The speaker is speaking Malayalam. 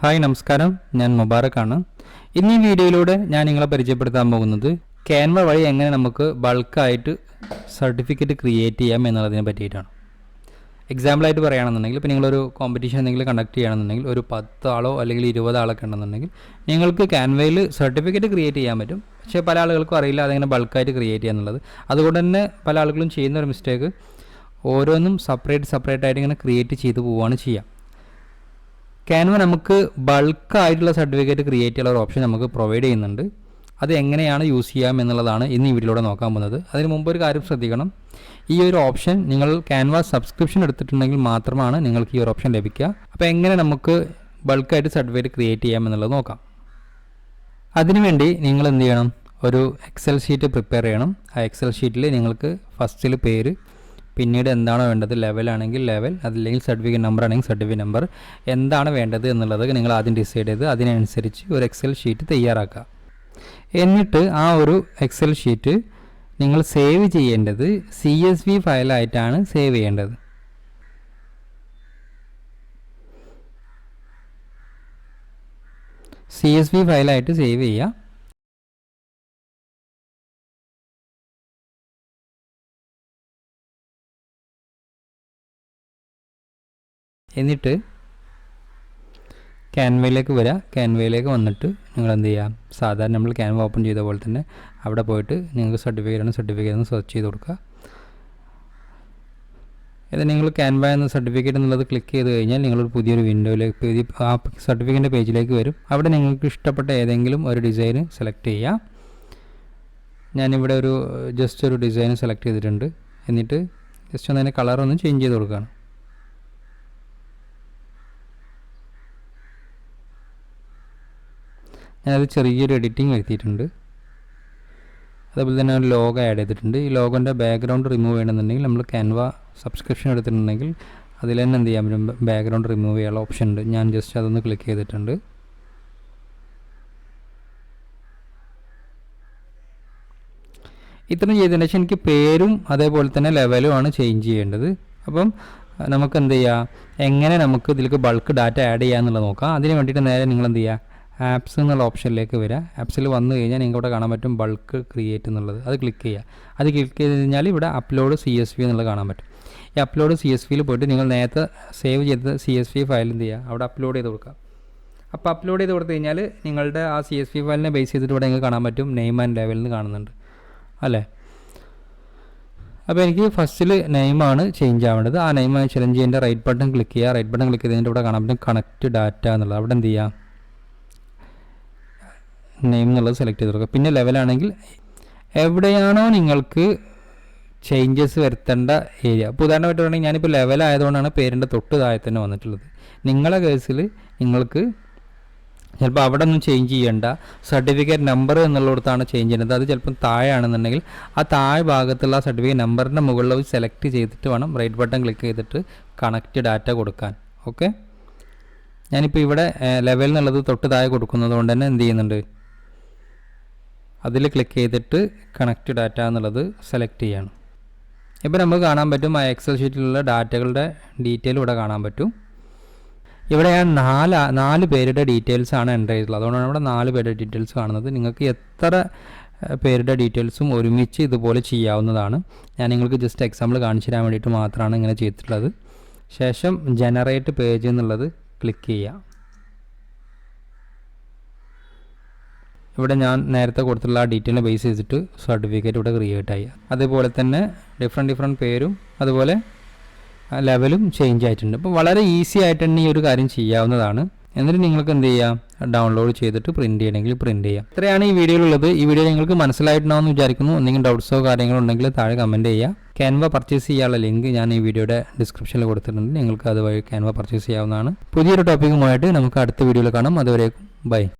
ഹായ് നമസ്കാരം, ഞാൻ മുബാറക്കാണ്. ഇന്ന് ഈ വീഡിയോയിലൂടെ ഞാൻ നിങ്ങളെ പരിചയപ്പെടുത്താൻ പോകുന്നത് ക്യാൻവ വഴി എങ്ങനെ നമുക്ക് ബൾക്കായിട്ട് സർട്ടിഫിക്കറ്റ് ക്രിയേറ്റ് ചെയ്യാം എന്നുള്ളതിനെ പറ്റിയിട്ടാണ്. എക്സാമ്പിളായിട്ട് പറയുകയാണെന്നുണ്ടെങ്കിൽ, ഇപ്പോൾ നിങ്ങളൊരു കോമ്പറ്റീഷൻ എന്തെങ്കിലും കണ്ടക്ട് ചെയ്യുകയാണെന്നുണ്ടെങ്കിൽ ഒരു 10 ആളോ അല്ലെങ്കിൽ 20 ആളൊക്കെ ഉണ്ടെന്നുണ്ടെങ്കിൽ നിങ്ങൾക്ക് ക്യാൻവയിൽ സർട്ടിഫിക്കറ്റ് ക്രിയേറ്റ് ചെയ്യാൻ പറ്റും. പക്ഷേ പല ആളുകൾക്കും അറിയില്ല അതെങ്ങനെ ബൾക്കായിട്ട് ക്രിയേറ്റ് ചെയ്യുക എന്നുള്ളത്. അതുകൊണ്ട് തന്നെ പല ആളുകളും ചെയ്യുന്ന ഒരു മിസ്റ്റേക്ക്, ഓരോന്നും സെപ്പറേറ്റ് ആയിട്ട് ഇങ്ങനെ ക്രിയേറ്റ് ചെയ്ത് പോവുകയാണ് ചെയ്യുക. ക്യാൻവ നമുക്ക് ബൾക്കായിട്ടുള്ള സർട്ടിഫിക്കറ്റ് ക്രിയേറ്റ് ചെയ്യാനുള്ള ഒരു ഓപ്ഷൻ നമുക്ക് പ്രൊവൈഡ് ചെയ്യുന്നുണ്ട്. അത് എങ്ങനെയാണ് യൂസ് ചെയ്യാം എന്നുള്ളതാണ് ഇന്ന് ഈ വീഡിയോയിലൂടെ നോക്കാൻ പോകുന്നത്. അതിന് മുമ്പ് ഒരു കാര്യം ശ്രദ്ധിക്കണം, ഈ ഒരു ഓപ്ഷൻ നിങ്ങൾ ക്യാൻവ സബ്സ്ക്രിപ്ഷൻ എടുത്തിട്ടുണ്ടെങ്കിൽ മാത്രമാണ് നിങ്ങൾക്ക് ഈ ഒരു ഓപ്ഷൻ ലഭിക്കുക. അപ്പോൾ എങ്ങനെ നമുക്ക് ബൾക്കായിട്ട് സർട്ടിഫിക്കറ്റ് ക്രിയേറ്റ് ചെയ്യാം എന്നുള്ളത് നോക്കാം. അതിനുവേണ്ടി നിങ്ങൾ എന്ത് ചെയ്യണം, ഒരു എക്സൽ ഷീറ്റ് പ്രിപ്പയർ ചെയ്യണം. ആ എക്സൽ ഷീറ്റിൽ നിങ്ങൾക്ക് ഫസ്റ്റിൽ പേര്, പിന്നീട് എന്താണോ വേണ്ടത്, ലെവലാണെങ്കിൽ ലെവൽ, അതല്ലെങ്കിൽ സർട്ടിഫിക്കറ്റ് നമ്പർ ആണെങ്കിൽ സർട്ടിഫിക്കറ്റ് നമ്പർ, എന്താണ് വേണ്ടത് എന്നുള്ളത് നിങ്ങൾ ആദ്യം ഡിസൈഡ് ചെയ്ത് അതിനനുസരിച്ച് ഒരു എക്സൽ ഷീറ്റ് തയ്യാറാക്കുക. എന്നിട്ട് ആ ഒരു എക്സൽ ഷീറ്റ് നിങ്ങൾ സേവ് ചെയ്യേണ്ടത് CSV ഫയലായിട്ടാണ് സേവ് ചെയ്യേണ്ടത്. CSV ഫയലായിട്ട് സേവ് ചെയ്യുക. എന്നിട്ട് ക്യാൻവയിലേക്ക് വരിക. ക്യാൻവയിലേക്ക് വന്നിട്ട് നിങ്ങൾ എന്ത് ചെയ്യുക, സാധാരണ നമ്മൾ ക്യാൻവ ഓപ്പൺ ചെയ്ത പോലെ തന്നെ അവിടെ പോയിട്ട് നിങ്ങൾക്ക് സർട്ടിഫിക്കറ്റ് സെർച്ച് ചെയ്ത് കൊടുക്കുക. ഇത് നിങ്ങൾ ക്യാൻവ എന്ന സർട്ടിഫിക്കറ്റ് എന്നുള്ളത് ക്ലിക്ക് ചെയ്ത് കഴിഞ്ഞാൽ നിങ്ങളൊരു പുതിയൊരു വിൻഡോയിലേക്ക്, ആ സർട്ടിഫിക്കറ്റിൻ്റെ പേജിലേക്ക് വരും. അവിടെ നിങ്ങൾക്ക് ഇഷ്ടപ്പെട്ട ഏതെങ്കിലും ഒരു ഡിസൈൻ സെലക്ട് ചെയ്യുക. ഞാനിവിടെ ജസ്റ്റ് ഒരു ഡിസൈൻ സെലക്ട് ചെയ്തിട്ടുണ്ട്. എന്നിട്ട് ജസ്റ്റ് ഒന്ന് അതിൻ്റെ കളറൊന്ന് ചേഞ്ച് ചെയ്ത് കൊടുക്കുകയാണ്. ഞാനത് ചെറിയൊരു എഡിറ്റിംഗ് വരുത്തിയിട്ടുണ്ട്. അതേപോലെ തന്നെ ഒരു ലോഗോ ആഡ് ചെയ്തിട്ടുണ്ട്. ഈ ലോഗോൻ്റെ ബാക്ക്ഗ്രൗണ്ട് റിമൂവ് ചെയ്യണമെന്നുണ്ടെങ്കിൽ നമ്മൾ ക്യാൻവ സബ്സ്ക്രിപ്ഷൻ എടുത്തിട്ടുണ്ടെങ്കിൽ അതിൽ തന്നെ എന്ത് ചെയ്യാൻ പറ്റും, ബാക്ക്ഗ്രൗണ്ട് റിമൂവ് ചെയ്യാനുള്ള ഓപ്ഷൻ ഉണ്ട്. ഞാൻ ജസ്റ്റ് അതൊന്ന് ക്ലിക്ക് ചെയ്തിട്ടുണ്ട്. ഇത്രയും ചെയ്തതിന് ശേഷം എനിക്ക് പേരും അതേപോലെ തന്നെ ലെവലുമാണ് ചേഞ്ച് ചെയ്യേണ്ടത്. അപ്പം നമുക്ക് എന്ത് ചെയ്യുക, എങ്ങനെ നമുക്ക് ഇതിലേക്ക് ബൾക്ക് ഡാറ്റ ആഡ് ചെയ്യുക എന്നുള്ളത് നോക്കാം. അതിന് വേണ്ടിയിട്ട് നേരെ നിങ്ങൾ എന്ത് ചെയ്യുക, ആപ്സ് എന്നുള്ള ഓപ്ഷനിലേക്ക് വരിക. ആപ്സിൽ വന്നു കഴിഞ്ഞാൽ നിങ്ങൾക്ക് ഇവിടെ കാണാൻ പറ്റും ബൾക്ക് ക്രിയേറ്റ് എന്നുള്ളത്. അത് ക്ലിക്ക് ചെയ്യുക. അത് ക്ലിക്ക് ചെയ്ത് കഴിഞ്ഞാൽ ഇവിടെ അപ്ലോഡ് CSV എന്നുള്ളത് കാണാൻ പറ്റും. ഈ അപ്ലോഡ് CSVയിൽ പോയിട്ട് നിങ്ങൾ നേരത്തെ സേവ് ചെയ്ത CSV ഫയൽ എന്ത് ചെയ്യുക, അവിടെ അപ്ലോഡ് ചെയ്ത് കൊടുക്കുക. അപ്പോൾ അപ്ലോഡ് ചെയ്ത് കൊടുത്തു കഴിഞ്ഞാൽ നിങ്ങളുടെ ആ CSV ഫയലിനെ ബേസ് ചെയ്തിട്ട് ഇവിടെ നിങ്ങൾക്ക് കാണാൻ പറ്റും നെയിം ആൻഡ് ലെവൽ എന്ന് കാണുന്നുണ്ട് അല്ലേ. അപ്പോൾ എനിക്ക് ഫസ്റ്റിൽ നെയിമാണ് ചേഞ്ച് ആവേണ്ടത്. ആ നെയിം ചേഞ്ച് ചെയ്യേണ്ട റൈറ്റ് ബട്ടൺ ക്ലിക്ക് ചെയ്യുക. റൈറ്റ് ബട്ടൺ ക്ലിക്ക് ചെയ്തിട്ട് ഇവിടെ കാണാൻ പറ്റും കണക്റ്റ് ഡാറ്റ എന്നുള്ളത്. അവിടെ എന്ത് ചെയ്യുക, നെയിം എന്നുള്ളത് സെലക്ട് ചെയ്ത് കൊടുക്കുക. പിന്നെ ലെവലാണെങ്കിൽ എവിടെയാണോ നിങ്ങൾക്ക് ചേഞ്ചസ് വരുത്തേണ്ട ഏരിയ, ഇപ്പോൾ ഉദാഹരണമായിട്ട് പറയുകയാണെങ്കിൽ ഞാനിപ്പോൾ ലെവലായതുകൊണ്ടാണ് പേരിൻ്റെ തൊട്ട് താഴെ തന്നെ വന്നിട്ടുള്ളത്. നിങ്ങളുടെ കേസിൽ നിങ്ങൾക്ക് ചിലപ്പോൾ അവിടെ ഒന്നും ചേഞ്ച് ചെയ്യേണ്ട, സർട്ടിഫിക്കറ്റ് നമ്പർ എന്നുള്ളിടത്താണ് ചേഞ്ച് ചെയ്യുന്നത്. അത് ചിലപ്പം താഴെയാണെന്നുണ്ടെങ്കിൽ ആ താഴെ ഭാഗത്തുള്ള സർട്ടിഫിക്കറ്റ് നമ്പറിൻ്റെ മുകളിൽ സെലക്ട് ചെയ്തിട്ട് വേണം റൈറ്റ് ബട്ടൺ ക്ലിക്ക് ചെയ്തിട്ട് കണക്റ്റ് ഡാറ്റ കൊടുക്കാൻ. ഓക്കെ, ഞാനിപ്പോൾ ഇവിടെ ലെവൽ എന്നുള്ളത് തൊട്ട് താഴെ കൊടുക്കുന്നത് കൊണ്ട് തന്നെ എന്ത് ചെയ്യുന്നുണ്ട്, അതിൽ ക്ലിക്ക് ചെയ്തിട്ട് കണക്റ്റ് ഡാറ്റ എന്നുള്ളത് സെലക്ട് ചെയ്യണം. ഇപ്പോൾ നമുക്ക് കാണാൻ പറ്റും ആ എക്സൽ ഷീറ്റിലുള്ള ഡാറ്റകളുടെ ഡീറ്റെയിൽ ഇവിടെ കാണാൻ പറ്റും. ഇവിടെ ഞാൻ നാല് പേരുടെ ഡീറ്റെയിൽസാണ് എൻ്റർ ചെയ്തിട്ടുള്ളത്. അതുകൊണ്ടാണ് ഇവിടെ 4 പേരുടെ ഡീറ്റെയിൽസ് കാണുന്നത്. നിങ്ങൾക്ക് എത്ര പേരുടെ ഡീറ്റെയിൽസും ഒരുമിച്ച് ഇതുപോലെ ചെയ്യാവുന്നതാണ്. ഞാൻ നിങ്ങൾക്ക് ജസ്റ്റ് എക്സാമ്പിൾ കാണിച്ചു തരാൻ വേണ്ടിയിട്ട് മാത്രമാണ് ഇങ്ങനെ ചെയ്തിട്ടുള്ളത്. ശേഷം ജനറേറ്റ് പേജ് എന്നുള്ളത് ക്ലിക്ക് ചെയ്യുക. ഇവിടെ ഞാൻ നേരത്തെ കൊടുത്തുള്ള ആ ഡീറ്റെയിലിനെ ബേസ് ചെയ്തിട്ട് സർട്ടിഫിക്കറ്റ് ഇവിടെ ക്രിയേറ്റ് ആയി. അതുപോലെ തന്നെ ഡിഫറെൻറ്റ് പേരും അതുപോലെ ലെവലും ചേഞ്ച് ആയിട്ടുണ്ട്. അപ്പോൾ വളരെ ഈസി ആയിട്ട് തന്നെ ഈ ഒരു കാര്യം ചെയ്യാവുന്നതാണ്. എന്നിട്ട് നിങ്ങൾക്ക് എന്ത് ചെയ്യാം, ഡൗൺലോഡ് ചെയ്തിട്ട് പ്രിൻറ്റ് ചെയ്യണമെങ്കിൽ പ്രിൻറ്റ് ചെയ്യാം. ഇത്രയാണ് ഈ വീഡിയോയിലുള്ളത്. ഈ വീഡിയോ നിങ്ങൾക്ക് മനസ്സിലായിട്ടുണ്ടാവുമെന്ന് വിചാരിക്കുന്നു. എന്തെങ്കിലും ഡൗട്ട്സോ കാര്യങ്ങളോ ഉണ്ടെങ്കിൽ താഴെ കമൻറ്റ് ചെയ്യുക. ക്യാൻവ പർച്ചേസ് ചെയ്യാനുള്ള ലിങ്ക് ഞാൻ ഈ വീഡിയോയുടെ ഡിസ്ക്രിപ്ഷനിൽ കൊടുത്തിട്ടുണ്ട്. നിങ്ങൾക്ക് അതുവഴി ക്യാൻവ പർച്ചേസ് ചെയ്യാവുന്നതാണ്. പുതിയൊരു ടോപ്പിക്കുമായിട്ട് നമുക്ക് അടുത്ത വീഡിയോയിൽ കാണാം. അതുവരേക്കും ബൈ.